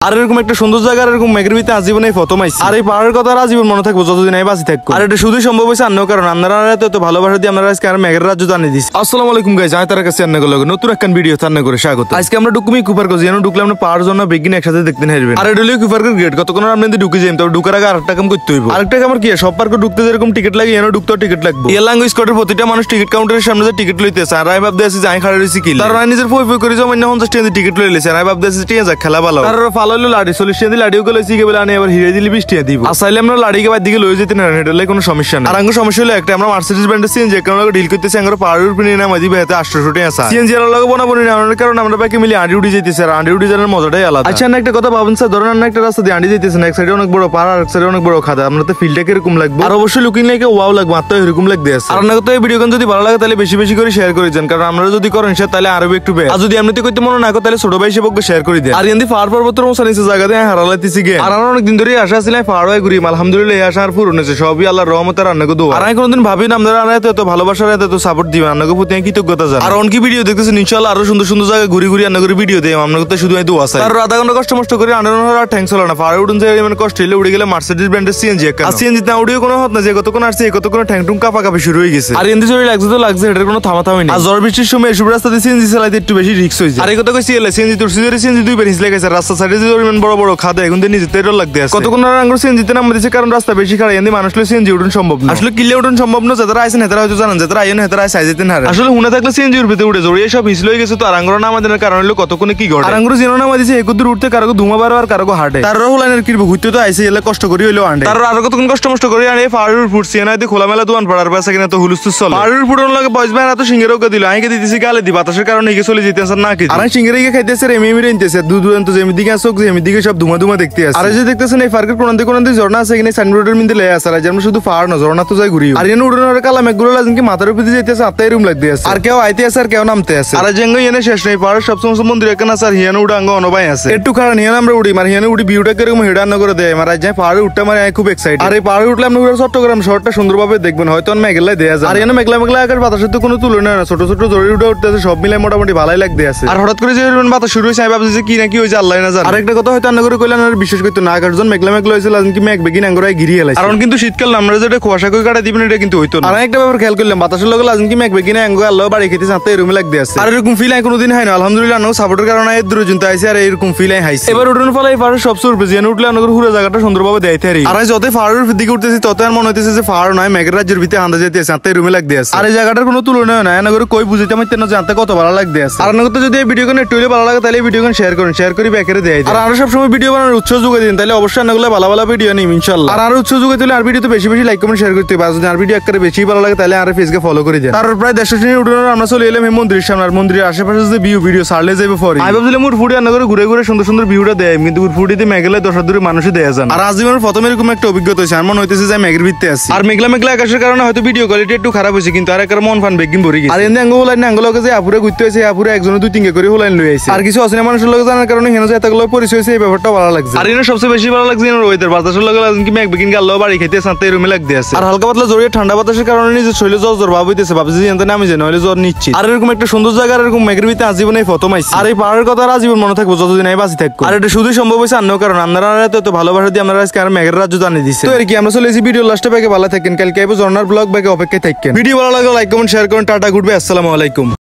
আর এরকম একটা সুন্দর জায়গা এরকম মেঘের ভিতরে আজীবনে প্রথম আইছি। আর এই পাহাড়ের কথা আজীবন মনে থাকবো যতদিন আমি বাঁচি থাকবো। আর এটা শুধু সম্ভব হয়েছে অন্য কারণ আপনারা তো ভালোবাসা দিয়ে আমরা আজকে আর মেঘের রাজ্য জানিয়ে দিচ্ছি। আসসালামু আলাইকুম গাইস, আমি তার কাছে নতুন একটা ভিডিও থান্না করে স্বাগত। আজকে আমরা ডুকুমি কুপার কোজি ঢুকলে আমরা পাহাড় জন্য বেগিন একসাথে দেখতে হারবেন। আর এটা হলো কুপার গেট, কতক্ষণ আপনাদের ঢুকে যাই, তবে ঢুকার আগে আরেকটা কাম করতে হইব। আরেকটা কাম কি, সব পার্কে ঢুকতে যেরকম টিকিট লাগে এনে ঢুকতেও টিকিট লাগবে। ইয়ালাঙ্গ স্কটের প্রতিটা মানুষ টিকিট কাউন্টারের সামনে যে টিকিট লইতেছে। আর আমি ভাবতে আছি যে আমি খাড়া রয়েছি কি, তারা নিজের ফই ফই করে জমা 50 টাকা টিকিট লই লেছে। আমি ভাবতে আছি ঠিক আছে খেলা ভালো। আর ফাল হলো লাড়ি 40 টাকা লাড়িও গেলে শিখে বলে আনি আবার হিরে দিলি 20 টাকা দিব। আসলে আমরা লাড়িকে বাদ দিকে লই যেতে না, এটা কোনো সমস্যা না। আর আঙ্গ সমস্যা হলো একটা, আমরা মার্সিডিজ ব্র্যান্ডের সিএনজি কারণ ডিল করতেছি। আমরা পাহাড়ের উপরে নিয়ে নামাই দিবে 800 টাকা আছে। সিএনজি এর লগে বনাবো না কারণ আমরা বাকি মিলে আন্ডি উড়ি যাইতেছে। আর আন্ডি উড়ি যাওয়ার মজাটাই আলাদা। আচ্ছা না একটা কথা ভাবুন স্যার, ধরেন আমরা একটা রাস্তা দিয়ে আন্ডি যাইতেছেন, এক সাইডে অনেক বড় পাহাড় আর এক সাইডে অনেক বড় খাদা। আমরা তো ফিলটা কিরকম লাগবে, আর অবশ্যই লুকিং লাইকে ওয়াও লাগবে, মাত্র এরকম লাগতে আছে। আর আপনাকে তো এই ভিডিও যদি ভালো লাগে তাহলে বেশি বেশি করে শেয়ার করে দেন, কারণ আমরা যদি করেন শেয়ার তাহলে আরো একটু বেশ। আর যদি এমনিতে করতে মনে না করে তাহলে ছোট ভাই হিসেবে শেয়ার করে দেন। আর এমনি পাহাড় পর্বতের মশা নিচে জায়গা দিয়ে হারালাইতেছি গে। আর আমরা অনেকদিন ধরে আশা ছিলাম পাহাড় হয়ে ঘুরি, আলহামদুলিল্লাহ এই আশা আর পূরণ হয়েছে। সবই আল্লাহর রহমতের রান্না করে। আর আমি কোনোদিন ভাবি না আপনারা এত ভালোবাসার এত সাপোর্ট দিবেন, আপনাকে প্রতি কৃতজ্ঞতা জানাই। আর অনেক ভিডিও দেখতেছেন, ইনশাআল্লাহ আরো সুন্দর সুন্দর জায়গায় ঘুরি ঘুরি রান্না করে ভিডিও দেয়। আপনাকে তো শুধু দোয়া চাই। আর আধা ঘন্টা কষ্ট মষ্ট করে আনানো আর ঠ্যাংস হলো না। পাহাড়ে উঠুন মানে কষ্ট হলে উড়ে গেলে মার্সিডিজ ব্র্যান্ডের সিএনজি আর সিএনজি না উড়িয়ে কোনো হত না যে কতক্ষণ আসছে কতক্ষণ ঠ্যাং টুং কাপা কাপি শুরু হয়ে গেছে। আর এমনি শরীর লাগছে তো লাগছে, এটার কোনো থামাথামি নেই। আর ঝড় বৃষ্টির সময় এসব রাস্তাতে সিএনজি চালাইতে একটু বেশি রিস্ক হয়েছে। আর এই কথা কইছি সিএনজি তোর সিএনজি দুইবার হিসলে গেছে। রাস্তা সাইডে যে বড় বড় খাদা এখন দিয়ে নিজে তেরো লাগতে আছে। কতক্ষণ আঙ্গুর সিএনজিতে নাম দিয়েছে কারণ রাস্তা বেশি খারাপ। এমনি মানুষ সিএনজি উঠুন সম্ভব না, আসলে কিলে উঠুন সম্ভব না। যারা আইসেন হেতারা হয়তো জানেন, যারা আইন হেতারা সাইজেতে না। আসলে হুনে থাকলে সিএনজি উঠবে উঠে জড়িয়ে সব হিসলে হয়ে গেছে। তো আর আঙ্গুর নামা দেওয়ার কারণ হলো কতক্ষণে কি ঘটে। আর আঙ্গুর যেন নামা দিয়েছে একদূর উঠতে কারো ধুমা বারো আর কারো হাটে। তার লাইনের কি ঘুরতে তো আইসে এলে কষ্ট করি হইলো আন্ডে। তার আরো কতক্ষণ কষ্ট মষ্ট করে আনে পাহাড়ের ফুটছে না খোলামেলা দোকান পড়ার পাশে কিনা তো হুলুস্তুস চলে। পাহাড়ের ফুটন লাগে বয়স ভাই এত সিঙ্গের ওকে দিল, আইকে দিতেছি গালে দি বাতাসের কারণে এগিয়ে চলে যেতেছে না কি। আর সিঙ্গের গিয়ে খাইতেছে এমনি নিতেছে দূর দূরান্ত যেমি দিকে আসুক যেমি দিকে সব ধুমা ধুমা দেখতে আসে। আর যে দেখতেছেন এই পার্কের কোন ঝর্ণা আছে এখানে সাইনবোর্ডের মধ্যে লেয়া আছে। আর যেমন শুধু পাহাড় না ঝর্ণা তো যায় ঘুরি। আর এনে উড়ানোর কালা মেঘগুলো লাগছে কি মাথার উপর দিয়ে যেতেছে, আত্মাই রুম লাগতে আছে। আর কেউ আইতে আছে আর কেউ নামতে আছে। আর যেঙ্গ এনে শেষ নেই, পাহাড়ের সব সমস্ত মন্দির এখানে আছে। আর হিয়ানো উড়ে আঙ্গ অনবাই আছে একটু কারণ হিয়ান আমরা উড়ি মার হিয়ানো উড়ি ভিউটা কিরকম হেডান্ন করে দেয়। আমার আজ পাহাড়ে উঠতে মানে খুব এক্সাইটেড। আর এই পাহাড়ে উঠলে আপনি চট্টগ্রাম শহরটা সুন্দরভাবে দেখবেন, হয়তো মেঘলায় দেয়া যায়। আর এখানে মেঘলা মেঘলা আকার বাতাসের তো কোনো তুলনা না, ছোট ছোট জড়ি উঠে উঠতে আছে, সব মিলে মোটামুটি ভালোই লাগতে আছে। আর হঠাৎ করে যে বাতাস শুরু হয়েছে আমি ভাবছি যে কি না কি হয়েছে আল্লাহ না জানে। আরেকটা কথা হয়তো আন্না করে কইলেন আর বিশ্বাস করতে না, আকাশজন মেঘলা মেঘলা হয়েছিল কি মেঘ বেগিন আঙ্গুরাই ঘিরিয়ে এলাইছে। কারণ কিন্তু শীতকাল আমরা যেটা কুয়াশা করে কাটা দিবেন এটা কিন্তু হইতো না। আর একটা ব্যাপার খেয়াল করলাম, বাতাসের লগে লাজন কি মেঘ বেগিনে আঙ্গু আল্লাহ বাড়ি খেতে সাথে এরকম লাগতে আছে। আর এরকম ফিল আই কোনোদিন হয় না, আলহামদুলিল্লাহ আঙ্গু সাপোর্টের কারণে এর দূর জুনতে আইছে। আর এরকম ফিল আই হাইছে। এবার উঠোন ফলে এই পাহাড়ের সব সুরবে যেন উঠলে আঙ্গুর পুরো জায়গাটা সুন্দরভাবে দেখাইতে পারি। আর যতই পাহাড়ের দিকে উঠতেছি তত আর মনে হইতেছে যে পাহাড় নয় মেঘের রাজ্যের ভিতরে আন্দা যেতে আছে, সাথে রুমে লাগতে আছে। আর এই জায়গাটার কোনো তুলনা না, এনা করে কই বুঝিতে পারতেন না জানতে কত ভালো লাগতে আছে। আর আপনাদের যদি এই ভিডিও একটু ভালো লাগে তাহলে ভিডিও শেয়ার করুন, শেয়ার করে ব্যাকেরে দেয়। আর আরো সবসময় ভিডিও বানানোর উৎসাহ যোগাই দিন, তাহলে অবশ্যই আপনাগুলো ভালো ভালো ভিডিও নিন ইনশাআল্লাহ। আর আরো উৎসাহ যোগাই দিলে আর ভিডিও তো বেশি বেশি লাইক কমেন্ট শেয়ার করতে পারে। যদি আর ভিডিও একবারে বেশি ভালো লাগে তাহলে আর ফেসকে ফলো করে দেন। আর প্রায় 150 মিনিট উঠে আমরা চলে এলাম এই মন্দিরের সামনে। আর মন্দিরের আশেপাশে যে ভিডিও ছাড়লে যাবে পরে আমি ভাবছিলাম মুর ফুটে আনা করে ঘুরে ঘুরে সুন্দর সুন্দর ভিউটা দেয়, কিন্তু ফুটিতে মেঘেলায় 10 দূরে মানুষই দেয়া যান। আর আজীবনের প্রথম এরকম একটা অভিজ্ঞতা হয়েছে, আমার মনে হইতেছে যে মেঘের ভিতরে আছে। আর মেঘলা মেঘলা আকাশের কারণে হয়তো ভিডিও কোয়ালিটি একটু খারাপ হয়েছে, কিন্তু আর একটা মন ফান বেগিন ভরে গেছে। আর এনে আঙ্গুল লাইন আঙ্গুলকে যে আপুরে ঘুরতে হয়েছে, আপুরে একজনে 2-3 করে হোলাইন লই আইছে। আর কিছু অচেনা মানুষের লগে জানার কারণে হেন যে এতগুলো পরিচয় হয়েছে, এই ব্যাপারটা ভালো লাগছে। আর এনে সবচেয়ে বেশি ভালো লাগছে এর ওয়েদার, বাতাসের লগে লাগছে কি মেঘ বেগিন গাল্লো বাড়ি খেতে সাথে রুমে লাগতে আছে। আর হালকা পাতলা জড়িয়ে ঠান্ডা বাতাসের কারণে নিজে শরীরে জ্বর ভাব হইতেছে, ভাবছি যে এনতে নামি যে নইলে জ্বর নিচ্ছি। আর এরকম একটা সুন্দর জায়গা এরকম মেঘের ভিতরে আজীবনে প্রথম আইছি। আর এই পাহাড়ের কথা আজীবন মনে থাকবো যতদিন আমি বাঁচি থাকবো। আর এটা শুধু সম্ভব হয়েছে অন্য কারণ আপনারা তো ভালোবাসা দিয়ে আমরা আজকে আর মেঘের রাজ্য জানিয়ে দিচ্ছি। তো আর কি আমরা চলে এসেছি ভিডিও লাস্টে ব্যাগে ভালো থাকেন, কালকে ঝর্ণার ব্লগ ব্যাগে অপেক্ষায় থাকেন। ভিডিও ভালো লাগলে লাইক কমেন্ট শেয়ার করুন। টাটা গুড বাই, আসসালামু আলাইকুম।